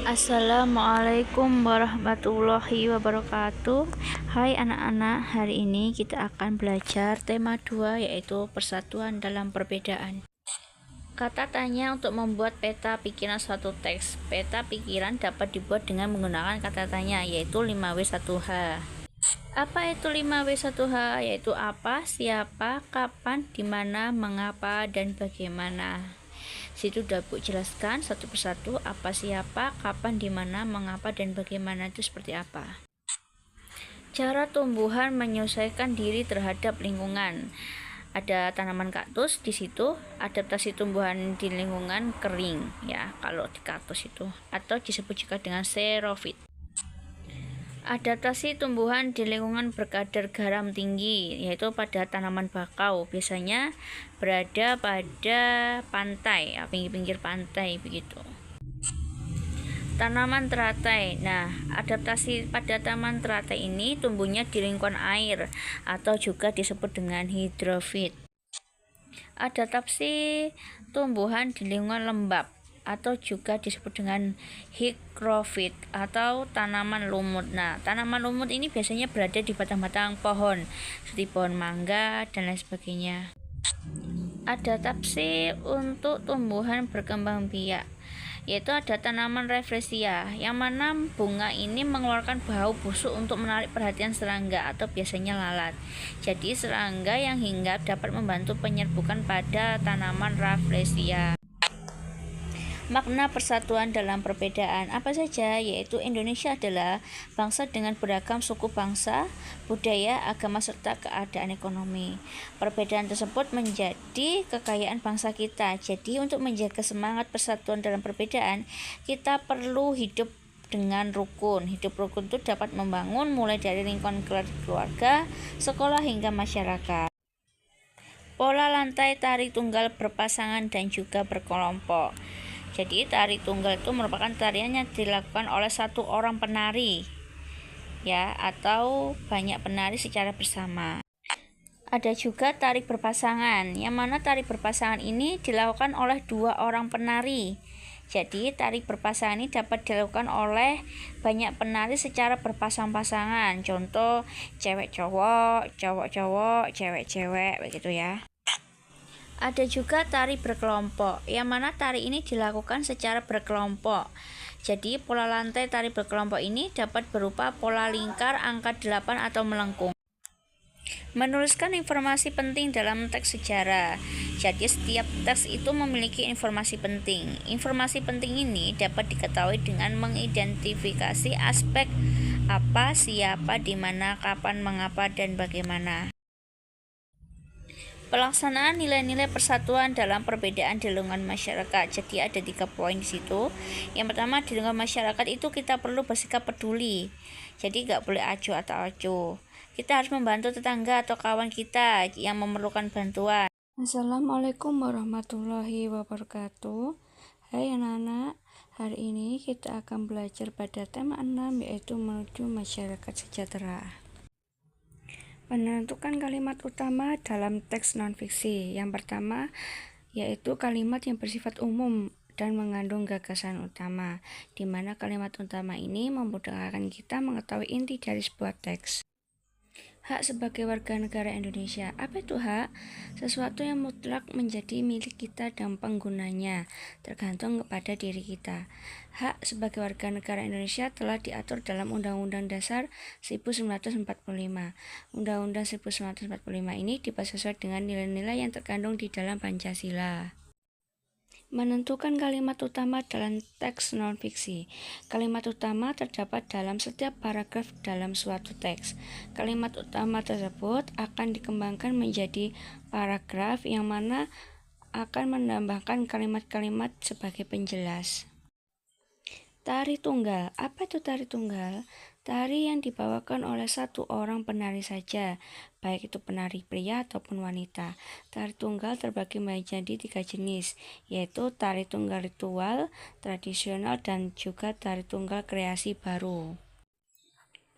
Assalamualaikum warahmatullahi wabarakatuh. Hai anak-anak, hari ini kita akan belajar tema 2 yaitu persatuan dalam perbedaan. Kata tanya untuk membuat peta pikiran suatu teks. Peta pikiran dapat dibuat dengan menggunakan kata tanya yaitu 5W1H. Apa itu 5W1H? Yaitu apa, siapa, kapan, di mana, mengapa, dan bagaimana. Situ udah Bu jelaskan satu persatu apa, siapa, kapan, di mana, mengapa, dan bagaimana itu seperti apa. Cara tumbuhan menyesuaikan diri terhadap lingkungan. Ada tanaman kaktus di situ, adaptasi tumbuhan di lingkungan kering ya kalau di kaktus itu, atau disebut juga dengan xerofit. Adaptasi tumbuhan di lingkungan berkadar garam tinggi, yaitu pada tanaman bakau, biasanya berada pada pantai, pinggir-pinggir pantai begitu. Tanaman teratai. Nah, adaptasi pada tanaman teratai ini tumbuhnya di lingkungan air atau juga disebut dengan hidrofit. Adaptasi tumbuhan di lingkungan lembab atau juga disebut dengan higrofit atau tanaman lumut. Nah, tanaman lumut ini biasanya berada di batang-batang pohon seperti pohon mangga dan lain sebagainya. Adaptasi untuk tumbuhan berkembang biak, yaitu ada tanaman rafflesia yang mana bunga ini mengeluarkan bau busuk untuk menarik perhatian serangga atau biasanya lalat. Jadi serangga yang hinggap dapat membantu penyerbukan pada tanaman rafflesia. Makna persatuan dalam perbedaan apa saja? Yaitu Indonesia adalah bangsa dengan beragam suku bangsa, budaya, agama, serta keadaan ekonomi. Perbedaan tersebut menjadi kekayaan bangsa kita. Jadi untuk menjaga semangat persatuan dalam perbedaan, kita perlu hidup dengan rukun. Hidup rukun itu dapat membangun mulai dari lingkungan keluarga, sekolah, hingga masyarakat. Pola lantai tari tunggal berpasangan dan juga berkelompok. Jadi tari tunggal itu merupakan tarian yang dilakukan oleh satu orang penari ya, atau banyak penari secara bersama. Ada juga tari berpasangan, yang mana tari berpasangan ini dilakukan oleh dua orang penari. Jadi tari berpasangan ini dapat dilakukan oleh banyak penari secara berpasang-pasangan. Contoh cewek cowok, cowok cowok, cewek cewek begitu ya. Ada juga tari berkelompok, yang mana tari ini dilakukan secara berkelompok. Jadi pola lantai tari berkelompok ini dapat berupa pola lingkar, angka 8 atau melengkung. Menuliskan informasi penting dalam teks sejarah. Jadi setiap teks itu memiliki informasi penting. Informasi penting ini dapat diketahui dengan mengidentifikasi aspek apa, siapa, di mana, kapan, mengapa, dan bagaimana. Pelaksanaan nilai-nilai persatuan dalam perbedaan di lingkungan masyarakat. Jadi ada 3 poin di situ. Yang pertama, di lingkungan masyarakat itu kita perlu bersikap peduli. Jadi nggak boleh acuh atau acuh. Kita harus membantu tetangga atau kawan kita yang memerlukan bantuan. Assalamualaikum warahmatullahi wabarakatuh. Hai anak-anak, hari ini kita akan belajar pada tema 6 yaitu menuju masyarakat sejahtera. Menentukan kalimat utama dalam teks non-fiksi. Yang pertama yaitu kalimat yang bersifat umum dan mengandung gagasan utama, di mana kalimat utama ini memudahkan kita mengetahui inti dari sebuah teks. Hak sebagai warga negara Indonesia. Apa itu hak? Sesuatu yang mutlak menjadi milik kita dan penggunanya, tergantung kepada diri kita. Hak sebagai warga negara Indonesia telah diatur dalam Undang-Undang Dasar 1945. Undang-Undang 1945 ini dibuat sesuai dengan nilai-nilai yang terkandung di dalam Pancasila. Menentukan kalimat utama dalam teks non-fiksi. Kalimat utama terdapat dalam setiap paragraf dalam suatu teks. Kalimat utama tersebut akan dikembangkan menjadi paragraf yang mana akan menambahkan kalimat-kalimat sebagai penjelas. Tari tunggal. Apa itu tari tunggal? Tari yang dibawakan oleh satu orang penari saja, baik itu penari pria ataupun wanita. Tari tunggal terbagi menjadi 3 jenis, yaitu tari tunggal ritual, tradisional, dan juga tari tunggal kreasi baru.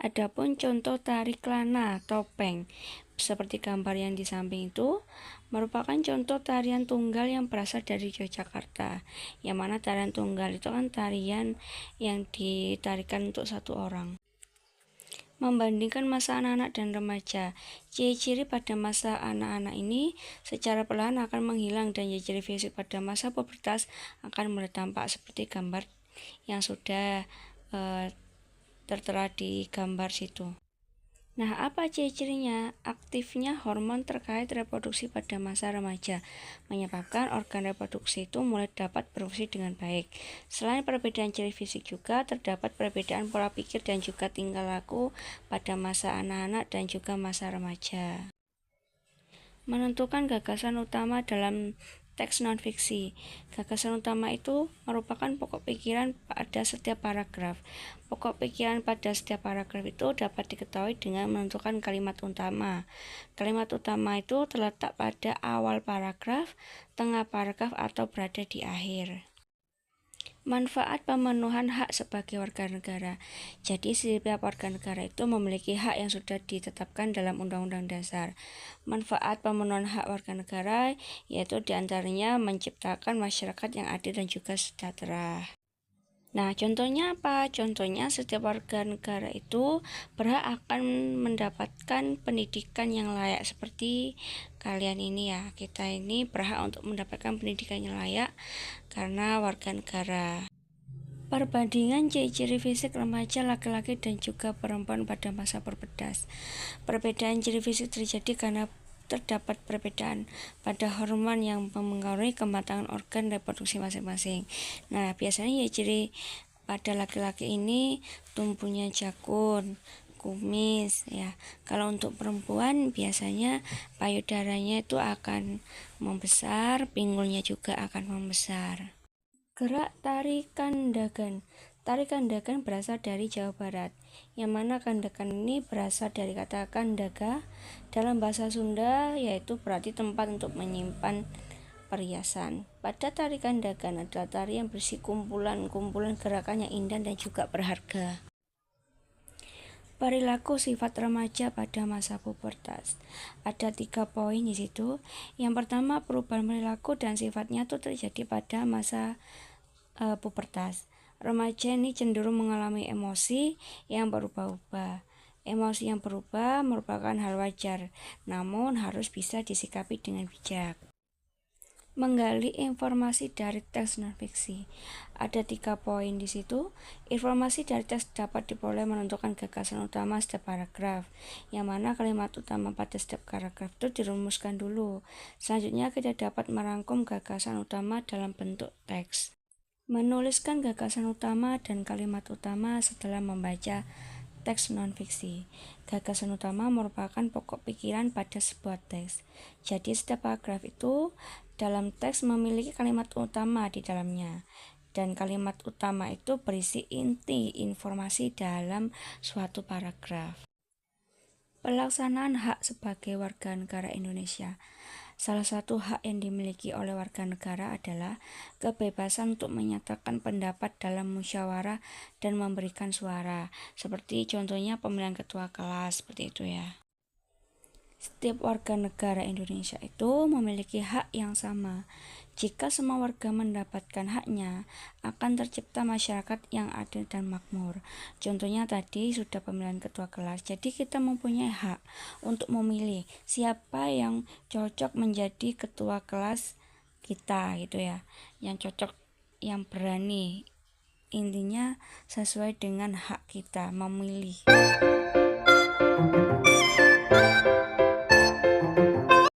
Adapun contoh tari kelana topeng seperti gambar yang di samping itu merupakan contoh tarian tunggal yang berasal dari Yogyakarta, yang mana tarian tunggal itu kan tarian yang ditarikan untuk satu orang. Membandingkan masa anak-anak dan remaja, ciri-ciri pada masa anak-anak ini secara perlahan akan menghilang dan ciri fisik pada masa pubertas akan mulai tampak seperti gambar yang sudah tertera di gambar situ. Nah, apa ciri-cirinya? Aktifnya hormon terkait reproduksi pada masa remaja menyebabkan organ reproduksi itu mulai dapat berfungsi dengan baik. Selain perbedaan ciri fisik juga terdapat perbedaan pola pikir dan juga tingkah laku pada masa anak-anak dan juga masa remaja. Menentukan gagasan utama dalam teks non-fiksi. Gagasan utama itu merupakan pokok pikiran pada setiap paragraf. Pokok pikiran pada setiap paragraf itu dapat diketahui dengan menentukan kalimat utama. Kalimat utama itu terletak pada awal paragraf, tengah paragraf, atau berada di akhir. Manfaat pemenuhan hak sebagai warga negara. Jadi setiap warga negara itu memiliki hak yang sudah ditetapkan dalam Undang-Undang Dasar. Manfaat pemenuhan hak warga negara yaitu diantaranya menciptakan masyarakat yang adil dan juga sejahtera. Nah, contohnya apa? Contohnya setiap warga negara itu berhak akan mendapatkan pendidikan yang layak seperti kalian ini ya. Kita ini berhak untuk mendapatkan pendidikan yang layak karena warga negara. Perbandingan ciri-ciri fisik remaja laki-laki dan juga perempuan pada masa pubertas. Perbedaan ciri fisik terjadi karena terdapat perbedaan pada hormon yang mempengaruhi kematangan organ reproduksi masing-masing. Nah, biasanya ya ciri pada laki-laki ini tumbuhnya jakun, kumis ya. Kalau untuk perempuan biasanya payudaranya itu akan membesar, pinggulnya juga akan membesar. Gerak tari kandagan. Tari kandagan berasal dari Jawa Barat, yang mana kandagan ini berasal dari kata kandaga dalam bahasa Sunda, yaitu berarti tempat untuk menyimpan perhiasan. Pada tari kandagan adalah tari yang berisi kumpulan-kumpulan gerakan yang indah dan juga berharga. Perilaku sifat remaja pada masa pubertas. Ada 3 poin di situ. Yang pertama, perubahan perilaku dan sifatnya itu terjadi pada masa pubertas. Remaja ini cenderung mengalami emosi yang berubah-ubah. Emosi yang berubah merupakan hal wajar, namun harus bisa disikapi dengan bijak. Menggali informasi dari teks non-fiksi. Ada 3 poin di situ. Informasi dari teks dapat diperoleh menentukan gagasan utama setiap paragraf, yang mana kalimat utama pada setiap paragraf itu dirumuskan dulu. Selanjutnya kita dapat merangkum gagasan utama dalam bentuk teks. Menuliskan gagasan utama dan kalimat utama setelah membaca teks non-fiksi. Gagasan utama merupakan pokok pikiran pada sebuah teks. Jadi setiap paragraf itu dalam teks memiliki kalimat utama di dalamnya. Dan kalimat utama itu berisi inti informasi dalam suatu paragraf. Pelaksanaan hak sebagai warga negara Indonesia. Salah satu hak yang dimiliki oleh warga negara adalah kebebasan untuk menyatakan pendapat dalam musyawarah dan memberikan suara, seperti contohnya pemilihan ketua kelas, seperti itu ya. Setiap warga negara Indonesia itu memiliki hak yang sama. Jika semua warga mendapatkan haknya, akan tercipta masyarakat yang adil dan makmur. Contohnya tadi sudah pemilihan ketua kelas. Jadi kita mempunyai hak untuk memilih siapa yang cocok menjadi ketua kelas kita gitu ya. Yang cocok, yang berani. Intinya sesuai dengan hak kita memilih.